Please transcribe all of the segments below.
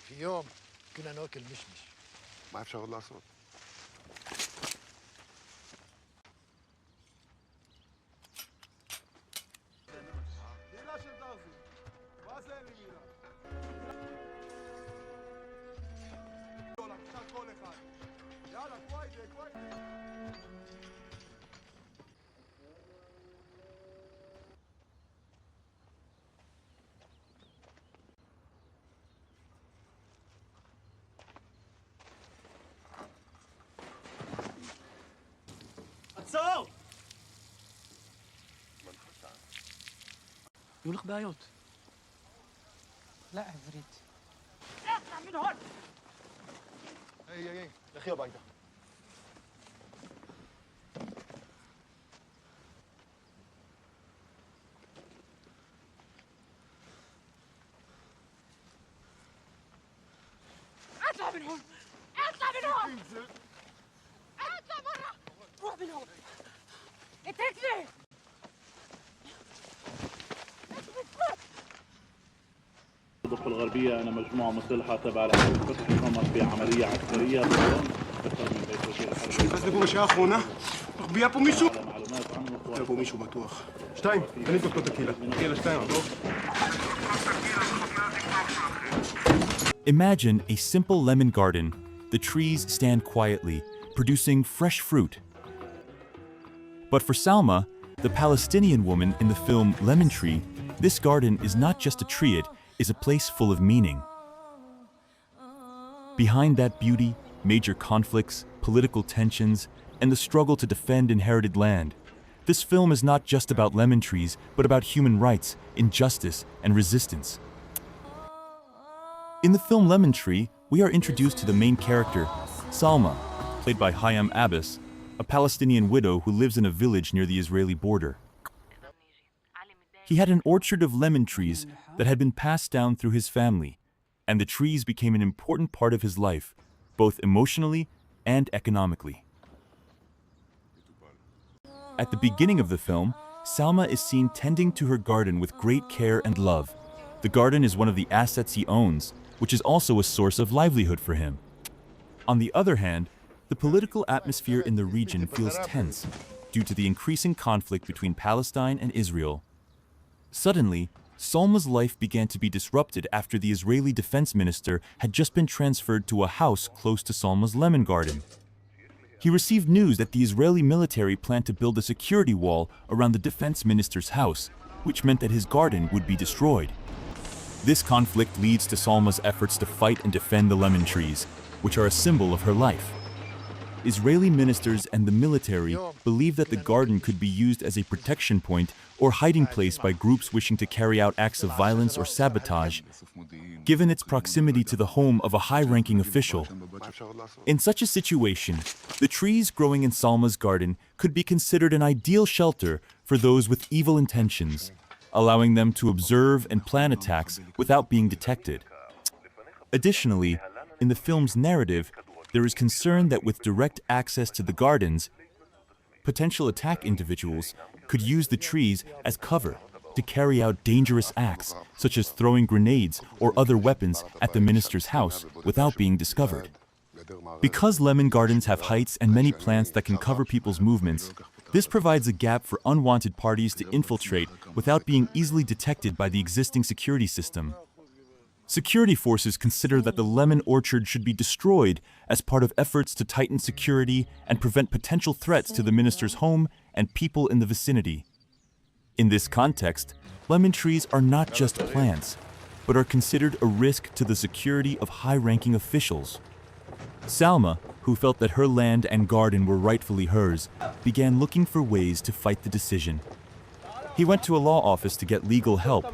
في يوم كنا ناكل مشمش. ما אפשר עוד לעשות. עצור! يقول لك بايوت. لا عفريت. اطلع من هون! اي اخي بايده. اطلع من هون! اطلع من هون! اطلع برا! روح من هون! اتركني! الضفة الغربية أنا مجموعة مسلحة تبع الحرب فتح قامت بعملية عسكرية أكثر من بيت وزير الحرب. بس لكم يا أخونا ربي أبو ميشو معلومات عنه أبو ميشو بطوخ شتايم أنا دكتور تكيلا تكيلا شتايم Imagine a simple lemon garden. The trees stand quietly, producing fresh fruit. But for Salma, the Palestinian woman in the film Lemon Tree, this garden is not just a tree, it is a place full of meaning. Behind that beauty, major conflicts, political tensions, and the struggle to defend inherited land. This film is not just about lemon trees, but about human rights, injustice, and resistance. In the film Lemon Tree, we are introduced to the main character, Salma, played by Hayam Abbas, a Palestinian widow who lives in a village near the Israeli border. He had an orchard of lemon trees that had been passed down through his family, and the trees became an important part of his life, both emotionally and economically. At the beginning of the film, Salma is seen tending to her garden with great care and love. The garden is one of the assets he owns, which is also a source of livelihood for him. On the other hand, the political atmosphere in the region feels tense due to the increasing conflict between Palestine and Israel. Suddenly, Salma's life began to be disrupted after the Israeli defense minister had just been transferred to a house close to Salma's lemon garden. He received news that the Israeli military planned to build a security wall around the defense minister's house, which meant that his garden would be destroyed. This conflict leads to Salma's efforts to fight and defend the lemon trees, which are a symbol of her life. Israeli ministers and the military believe that the garden could be used as a protection point or hiding place by groups wishing to carry out acts of violence or sabotage, given its proximity to the home of a high-ranking official. In such a situation, the trees growing in Salma's garden could be considered an ideal shelter for those with evil intentions, allowing them to observe and plan attacks without being detected. Additionally, in the film's narrative, there is concern that with direct access to the gardens, potential attack individuals could use the trees as cover to carry out dangerous acts, such as throwing grenades or other weapons at the minister's house without being discovered. Because lemon gardens have heights and many plants that can cover people's movements, this provides a gap for unwanted parties to infiltrate without being easily detected by the existing security system. Security forces consider that the lemon orchard should be destroyed as part of efforts to tighten security and prevent potential threats to the minister's home and people in the vicinity. In this context, lemon trees are not just plants, but are considered a risk to the security of high-ranking officials. Salma, who felt that her land and garden were rightfully hers, began looking for ways to fight the decision. He went to a law office to get legal help,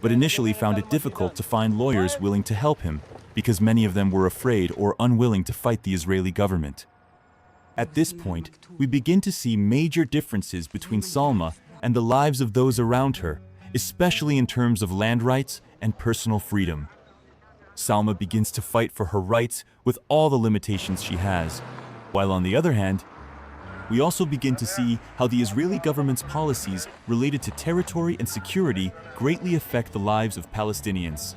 but initially found it difficult to find lawyers willing to help him because many of them were afraid or unwilling to fight the Israeli government. At this point, we begin to see major differences between Salma and the lives of those around her, especially in terms of land rights and personal freedom. Salma begins to fight for her rights with all the limitations she has, while on the other hand, we also begin to see how the Israeli government's policies related to territory and security greatly affect the lives of Palestinians.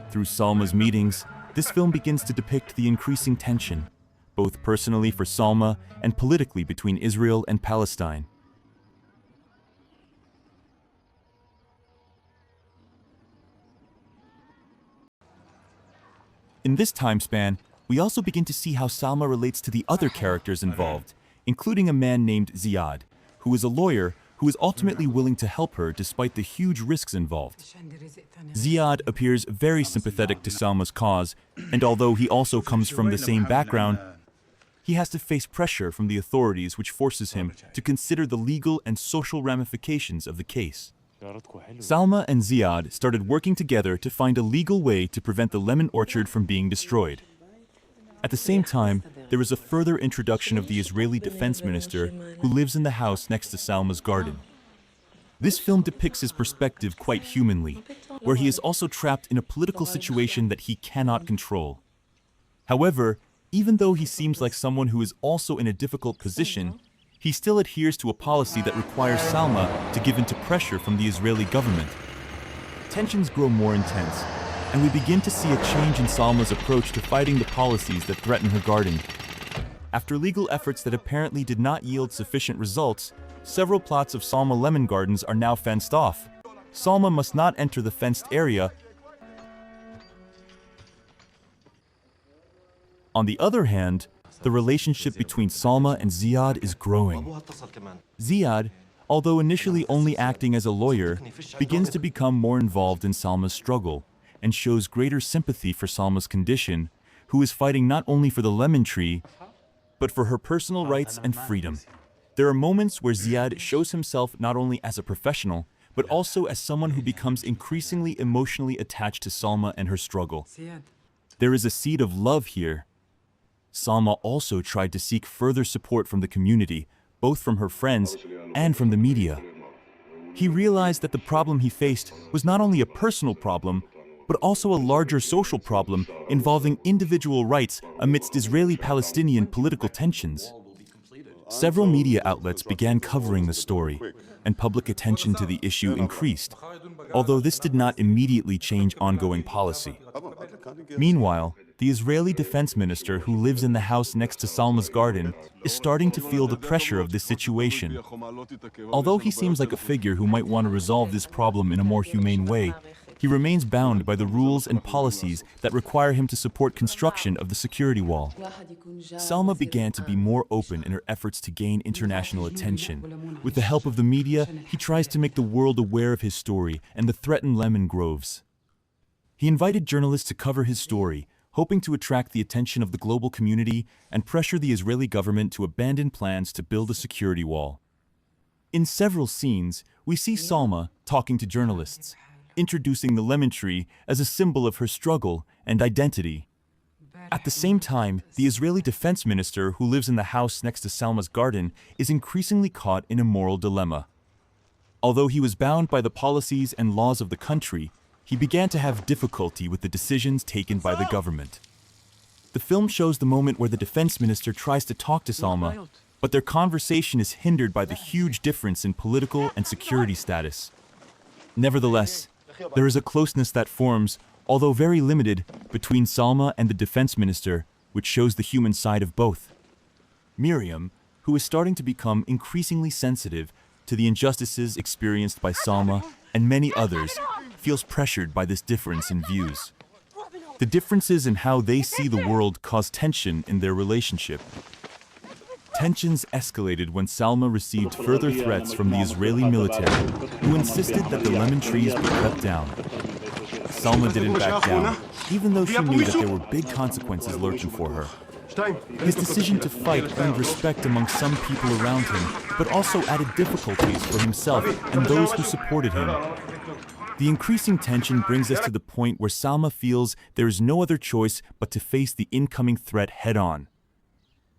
Through Salma's meetings, this film begins to depict the increasing tension, both personally for Salma and politically between Israel and Palestine. In this time span, we also begin to see how Salma relates to the other characters involved, including a man named Ziad, who is a lawyer who is ultimately willing to help her despite the huge risks involved. Ziad appears very sympathetic to Salma's cause, and although he also comes from the same background, he has to face pressure from the authorities which forces him to consider the legal and social ramifications of the case. Salma and Ziad started working together to find a legal way to prevent the lemon orchard from being destroyed. At the same time, there is a further introduction of the Israeli defense minister who lives in the house next to Salma's garden. This film depicts his perspective quite humanly, where he is also trapped in a political situation that he cannot control. However, even though he seems like someone who is also in a difficult position, he still adheres to a policy that requires Salma to give in to pressure from the Israeli government. Tensions grow more intense, and we begin to see a change in Salma's approach to fighting the policies that threaten her garden. After legal efforts that apparently did not yield sufficient results, several plots of Salma lemon gardens are now fenced off. Salma must not enter the fenced area. On the other hand, the relationship between Salma and Ziad is growing. Ziad, although initially only acting as a lawyer, begins to become more involved in Salma's struggle and shows greater sympathy for Salma's condition, who is fighting not only for the lemon tree, but for her personal rights and freedom. There are moments where Ziad shows himself not only as a professional, but also as someone who becomes increasingly emotionally attached to Salma and her struggle. There is a seed of love here. Salma also tried to seek further support from the community, both from her friends and from the media. He realized that the problem he faced was not only a personal problem, but also a larger social problem involving individual rights amidst Israeli-Palestinian political tensions. Several media outlets began covering the story, and public attention to the issue increased, although this did not immediately change ongoing policy. Meanwhile, the Israeli defense minister who lives in the house next to Salma's garden is starting to feel the pressure of this situation. Although he seems like a figure who might want to resolve this problem in a more humane way, he remains bound by the rules and policies that require him to support construction of the security wall. Salma began to be more open in her efforts to gain international attention. With the help of the media, he tries to make the world aware of his story and the threatened lemon groves. He invited journalists to cover his story, hoping to attract the attention of the global community and pressure the Israeli government to abandon plans to build a security wall. In several scenes, we see Salma talking to journalists, introducing the lemon tree as a symbol of her struggle and identity. At the same time, the Israeli defense minister who lives in the house next to Salma's garden is increasingly caught in a moral dilemma. Although he was bound by the policies and laws of the country, he began to have difficulty with the decisions taken by the government. The film shows the moment where the defense minister tries to talk to Salma, but their conversation is hindered by the huge difference in political and security status. Nevertheless, there is a closeness that forms, although very limited, between Salma and the defense minister, which shows the human side of both. Miriam, who is starting to become increasingly sensitive to the injustices experienced by Salma and many others, feels pressured by this difference in views. The differences in how they see the world cause tension in their relationship. Tensions escalated when Salma received further threats from the Israeli military, who insisted that the lemon trees be cut down. Salma didn't back down, even though she knew that there were big consequences lurking for her. His decision to fight earned respect among some people around him, but also added difficulties for himself and those who supported him. The increasing tension brings us to the point where Salma feels there is no other choice but to face the incoming threat head-on.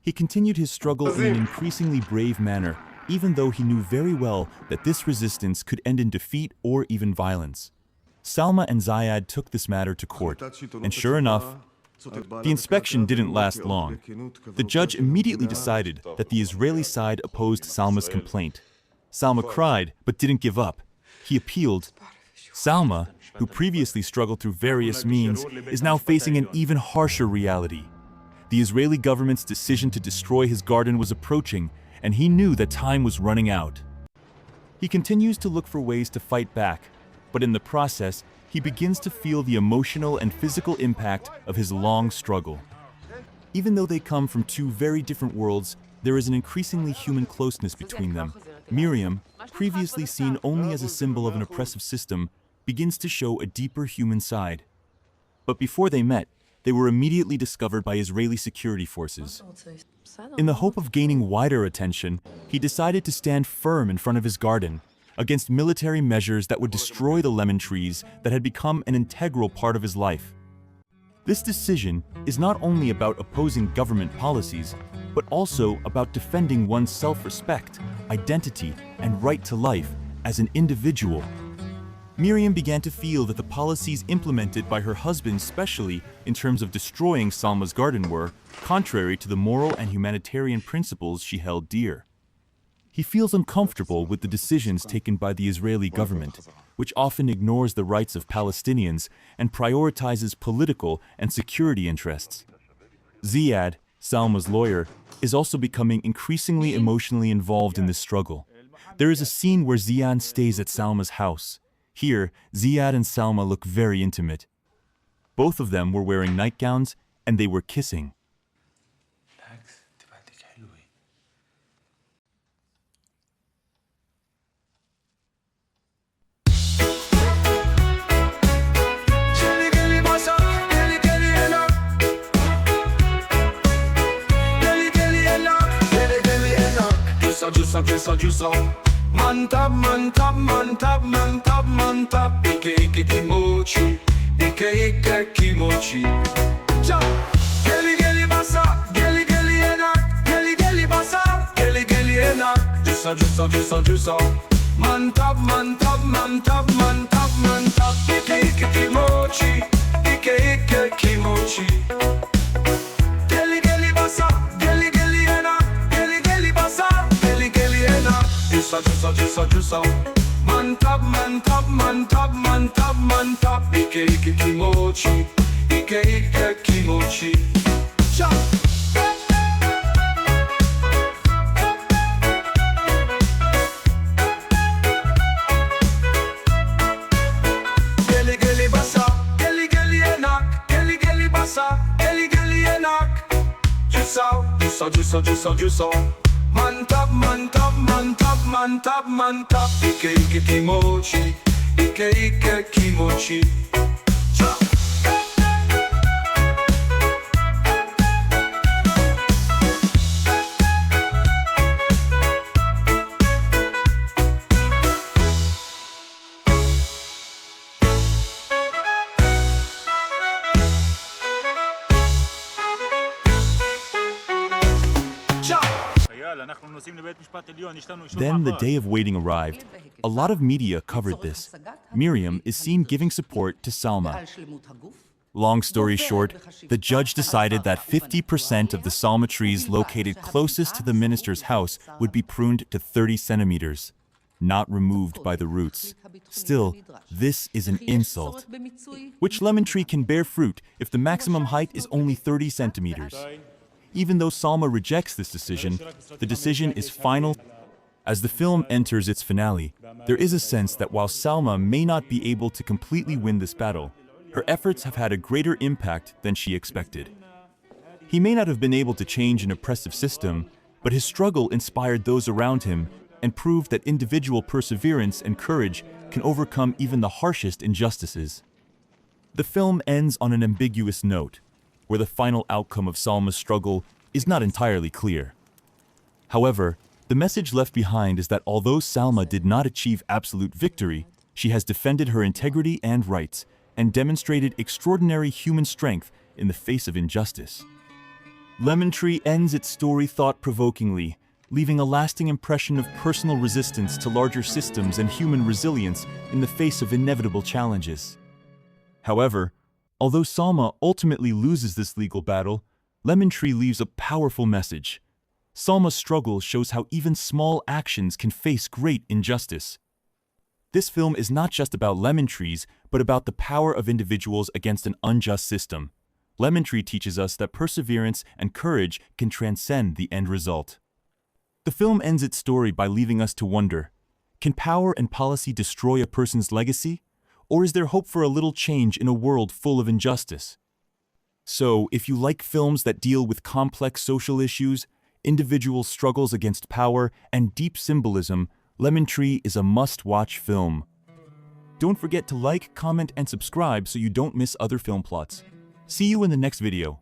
He continued his struggle in an increasingly brave manner, even though he knew very well that this resistance could end in defeat or even violence. Salma and Ziad took this matter to court, and sure enough, The inspection didn't last long. The judge immediately decided that the Israeli side opposed Salma's complaint. Salma cried, but didn't give up. He appealed. Salma, who previously struggled through various means, is now facing an even harsher reality. The Israeli government's decision to destroy his garden was approaching, and he knew that time was running out. He continues to look for ways to fight back, but in the process, he begins to feel the emotional and physical impact of his long struggle. Even though they come from two very different worlds, there is an increasingly human closeness between them. Miriam, previously seen only as a symbol of an oppressive system, begins to show a deeper human side. But before they met, they were immediately discovered by Israeli security forces. In the hope of gaining wider attention, he decided to stand firm in front of his garden against military measures that would destroy the lemon trees that had become an integral part of his life. This decision is not only about opposing government policies, but also about defending one's self-respect, identity, and right to life as an individual. Miriam began to feel that the policies implemented by her husband, especially in terms of destroying Salma's garden, were contrary to the moral and humanitarian principles she held dear. He feels uncomfortable with the decisions taken by the Israeli government, which often ignores the rights of Palestinians and prioritizes political and security interests. Ziad, Salma's lawyer, is also becoming increasingly emotionally involved in this struggle. There is a scene where Ziad stays at Salma's house. Here, Ziad and Salma look very intimate. Both of them were wearing nightgowns and they were kissing. Mantap, mantap, mantap, mantap, mantap. Ike kimochi, ike kimochi. Cha, geli basa, geli enak, geli basa, geli enak. Jusa. Mantap, mantap, mantap, mantap, mantap. Ike kimochi, ike kimochi. Geli basa, geli enak, geli basa, geli enak. Jusa. Mantap, mantap, mantap, mantap, mantap. Ike kimochi, ike kimochi. Cha. Geli basa, geli enak, geli basa, geli enak. Jusa. Mantap, mantap, mantap, mantap, mantap. Ike kimochi, ike kimochi. Cha. Then the day of waiting arrived. A lot of media covered this. Miriam is seen giving support to Salma. Long story short, the judge decided that 50% of the Salma trees located closest to the minister's house would be pruned to 30 centimeters, not removed by the roots. Still, this is an insult. Which lemon tree can bear fruit if the maximum height is only 30 centimeters? Even though Salma rejects this decision, the decision is final. As the film enters its finale, there is a sense that while Salma may not be able to completely win this battle, her efforts have had a greater impact than she expected. He may not have been able to change an oppressive system, but his struggle inspired those around him and proved that individual perseverance and courage can overcome even the harshest injustices. The film ends on an ambiguous note, where the final outcome of Salma's struggle is not entirely clear. However, the message left behind is that although Salma did not achieve absolute victory, she has defended her integrity and rights and demonstrated extraordinary human strength in the face of injustice. Lemon Tree ends its story thought-provokingly, leaving a lasting impression of personal resistance to larger systems and human resilience in the face of inevitable challenges. However, Although Salma ultimately loses this legal battle, Lemon Tree leaves a powerful message. Salma's struggle shows how even small actions can face great injustice. This film is not just about lemon trees, but about the power of individuals against an unjust system. Lemon Tree teaches us that perseverance and courage can transcend the end result. The film ends its story by leaving us to wonder, can power and policy destroy a person's legacy? Or is there hope for a little change in a world full of injustice? So, if you like films that deal with complex social issues, individual struggles against power, and deep symbolism, Lemon Tree is a must-watch film. Don't forget to like, comment, and subscribe so you don't miss other film plots. See you in the next video.